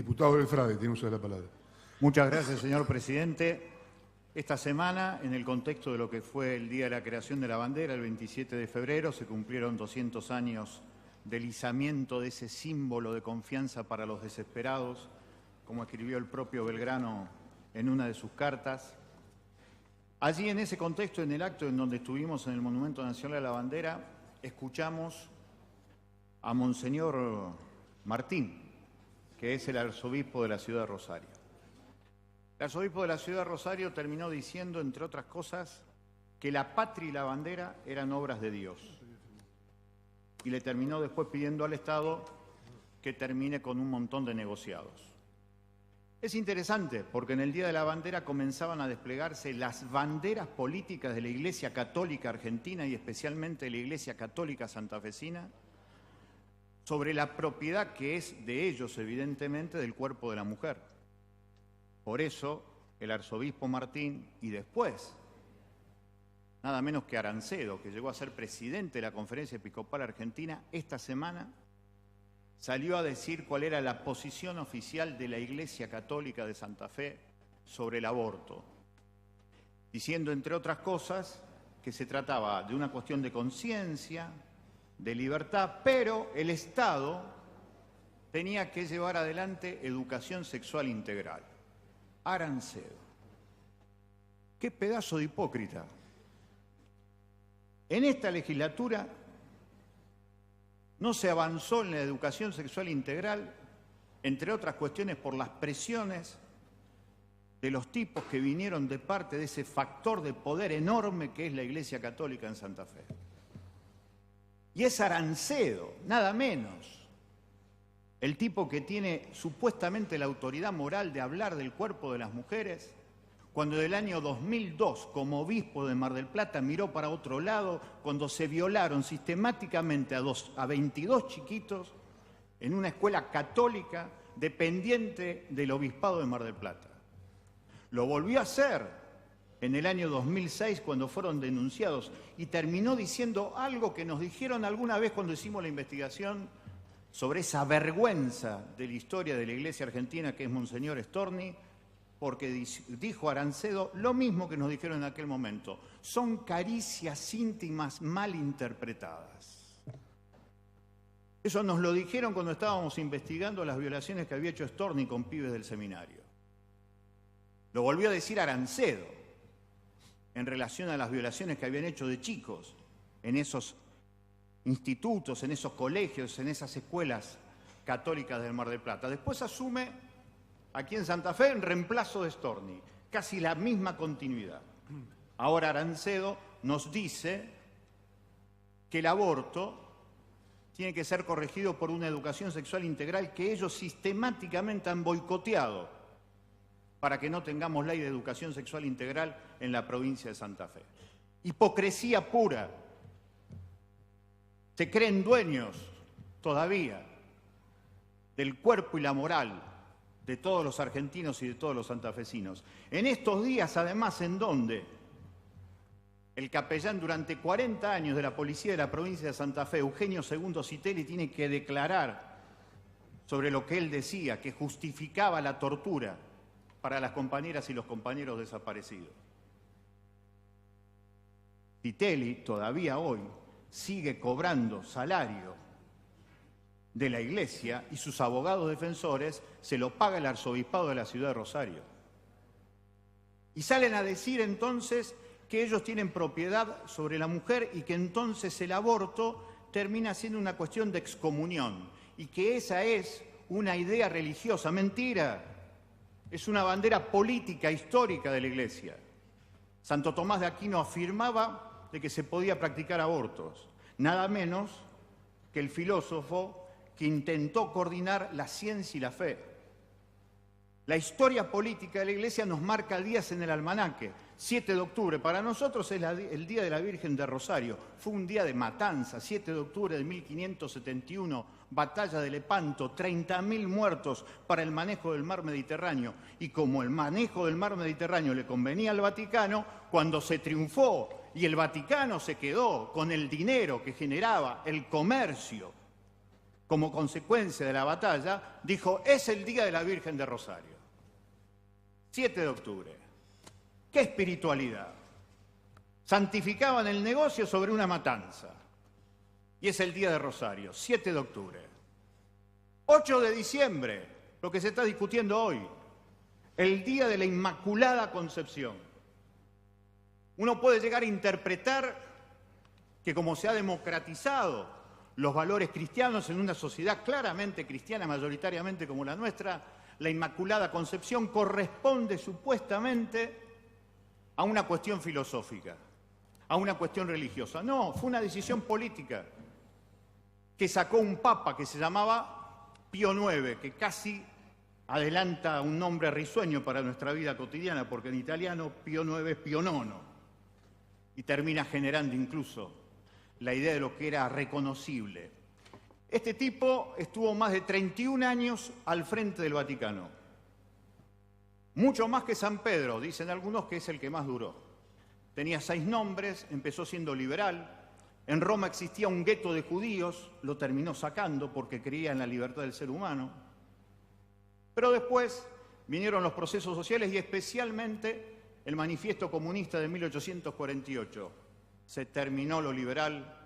Diputado Belfrade, tiene usted la palabra. Muchas gracias, señor presidente. Esta semana, en el contexto de lo que fue el Día de la Creación de la Bandera, el 27 de febrero, se cumplieron 200 años del izamiento de ese símbolo de confianza para los desesperados, como escribió el propio Belgrano en una de sus cartas. Allí, en ese contexto, en el acto en donde estuvimos en el Monumento Nacional de la Bandera, escuchamos a Monseñor Martín, que es el arzobispo de la ciudad de Rosario. El arzobispo de la ciudad de Rosario terminó diciendo, entre otras cosas, que la patria y la bandera eran obras de Dios. Y le terminó después pidiendo al Estado que termine con un montón de negociados. Es interesante porque en el Día de la Bandera comenzaban a desplegarse las banderas políticas de la Iglesia Católica Argentina y especialmente de la Iglesia Católica Santafesina sobre la propiedad que es de ellos, evidentemente, del cuerpo de la mujer. Por eso, el arzobispo Martín y después, nada menos que Arancedo, que llegó a ser presidente de la Conferencia Episcopal Argentina, esta semana salió a decir cuál era la posición oficial de la Iglesia Católica de Santa Fe sobre el aborto, diciendo, entre otras cosas, que se trataba de una cuestión de conciencia, de libertad, pero el Estado tenía que llevar adelante educación sexual integral. Arancedo. ¡Qué pedazo de hipócrita! En esta legislatura no se avanzó en la educación sexual integral, entre otras cuestiones por las presiones de los tipos que vinieron de parte de ese factor de poder enorme que es la Iglesia Católica en Santa Fe. Y es Arancedo, nada menos, el tipo que tiene supuestamente la autoridad moral de hablar del cuerpo de las mujeres, cuando del año 2002, como obispo de Mar del Plata, miró para otro lado cuando se violaron sistemáticamente a 22 chiquitos en una escuela católica dependiente del obispado de Mar del Plata. Lo volvió a hacer en el año 2006 cuando fueron denunciados y terminó diciendo algo que nos dijeron alguna vez cuando hicimos la investigación sobre esa vergüenza de la historia de la Iglesia Argentina que es Monseñor Storni, porque dijo Arancedo lo mismo que nos dijeron en aquel momento. Son caricias íntimas mal interpretadas. Eso nos lo dijeron cuando estábamos investigando las violaciones que había hecho Storni con pibes del seminario. Lo volvió a decir Arancedo en relación a las violaciones que habían hecho de chicos en esos institutos, en esos colegios, en esas escuelas católicas del Mar del Plata. Después asume aquí en Santa Fe en reemplazo de Storni, casi la misma continuidad. Ahora Arancedo nos dice que el aborto tiene que ser corregido por una educación sexual integral que ellos sistemáticamente han boicoteado para que no tengamos ley de educación sexual integral en la provincia de Santa Fe. Hipocresía pura. Se creen dueños todavía del cuerpo y la moral de todos los argentinos y de todos los santafesinos. En estos días, además, en donde el capellán durante 40 años de la policía de la provincia de Santa Fe, Eugenio II Citelli, tiene que declarar sobre lo que él decía, que justificaba la tortura para las compañeras y los compañeros desaparecidos. Citelli, todavía hoy, sigue cobrando salario de la Iglesia y sus abogados defensores se lo paga el arzobispado de la ciudad de Rosario. Y salen a decir entonces que ellos tienen propiedad sobre la mujer y que entonces el aborto termina siendo una cuestión de excomunión y que esa es una idea religiosa. Mentira, es una bandera política, histórica de la Iglesia. Santo Tomás de Aquino afirmaba de que se podía practicar abortos, nada menos que el filósofo que intentó coordinar la ciencia y la fe. La historia política de la Iglesia nos marca días en el almanaque. 7 de octubre, para nosotros es el Día de la Virgen de Rosario. Fue un día de matanza, 7 de octubre de 1571, batalla de Lepanto, 30.000 muertos para el manejo del mar Mediterráneo. Y como el manejo del mar Mediterráneo le convenía al Vaticano, cuando se triunfó y el Vaticano se quedó con el dinero que generaba el comercio como consecuencia de la batalla, dijo, es el día de la Virgen de Rosario. 7 de octubre. ¿Qué espiritualidad? Santificaban el negocio sobre una matanza. Y es el día de Rosario, 7 de octubre. 8 de diciembre, lo que se está discutiendo hoy, el día de la Inmaculada Concepción. Uno puede llegar a interpretar que como se ha democratizado los valores cristianos en una sociedad claramente cristiana, mayoritariamente como la nuestra, la Inmaculada Concepción corresponde supuestamente a una cuestión filosófica, a una cuestión religiosa. No, fue una decisión política que sacó un papa que se llamaba Pío IX, que casi adelanta un nombre risueño para nuestra vida cotidiana, porque en italiano Pío IX es Pío IX, y termina generando incluso la idea de lo que era reconocible. Este tipo estuvo más de 31 años al frente del Vaticano. Mucho más que San Pedro, dicen algunos que es el que más duró. Tenía 6 nombres, empezó siendo liberal. En Roma existía un gueto de judíos, lo terminó sacando porque creía en la libertad del ser humano. Pero después vinieron los procesos sociales y especialmente el Manifiesto Comunista de 1848. Se terminó lo liberal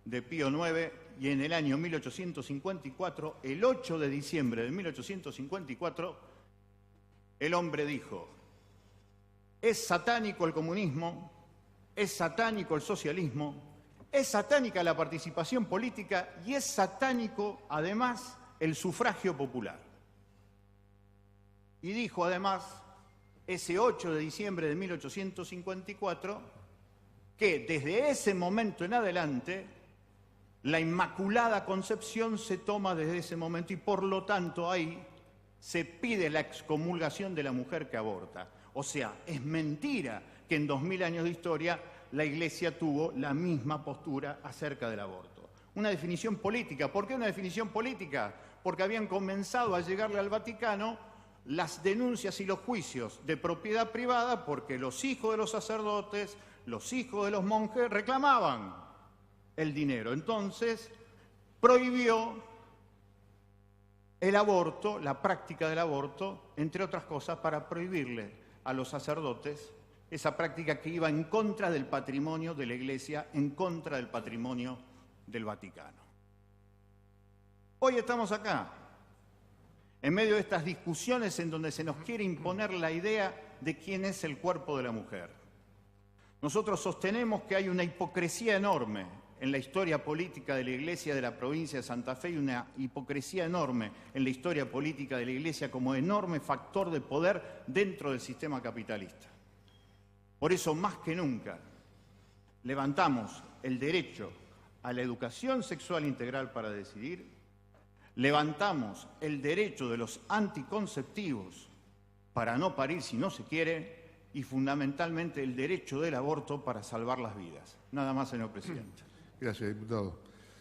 de Pío IX y en el año 1854, el 8 de diciembre de 1854, el hombre dijo, es satánico el comunismo, es satánico el socialismo, es satánica la participación política y es satánico además el sufragio popular. Y dijo además, ese 8 de diciembre de 1854, que desde ese momento en adelante la Inmaculada Concepción se toma desde ese momento y por lo tanto ahí se pide la excomulgación de la mujer que aborta. O sea, es mentira que en 2000 años de historia la Iglesia tuvo la misma postura acerca del aborto. Una definición política. ¿Por qué una definición política? Porque habían comenzado a llegarle al Vaticano las denuncias y los juicios de propiedad privada porque los hijos de los sacerdotes, los hijos de los monjes reclamaban el dinero. Entonces, prohibió el aborto, la práctica del aborto, entre otras cosas, para prohibirle a los sacerdotes esa práctica que iba en contra del patrimonio de la Iglesia, en contra del patrimonio del Vaticano. Hoy estamos acá, en medio de estas discusiones en donde se nos quiere imponer la idea de quién es el cuerpo de la mujer. Nosotros sostenemos que hay una hipocresía enorme en la historia política de la Iglesia de la provincia de Santa Fe y una hipocresía enorme en la historia política de la Iglesia como enorme factor de poder dentro del sistema capitalista. Por eso, más que nunca, levantamos el derecho a la educación sexual integral para decidir, levantamos el derecho de los anticonceptivos para no parir si no se quiere y fundamentalmente el derecho del aborto para salvar las vidas. Nada más, señor presidente. Gracias, diputado.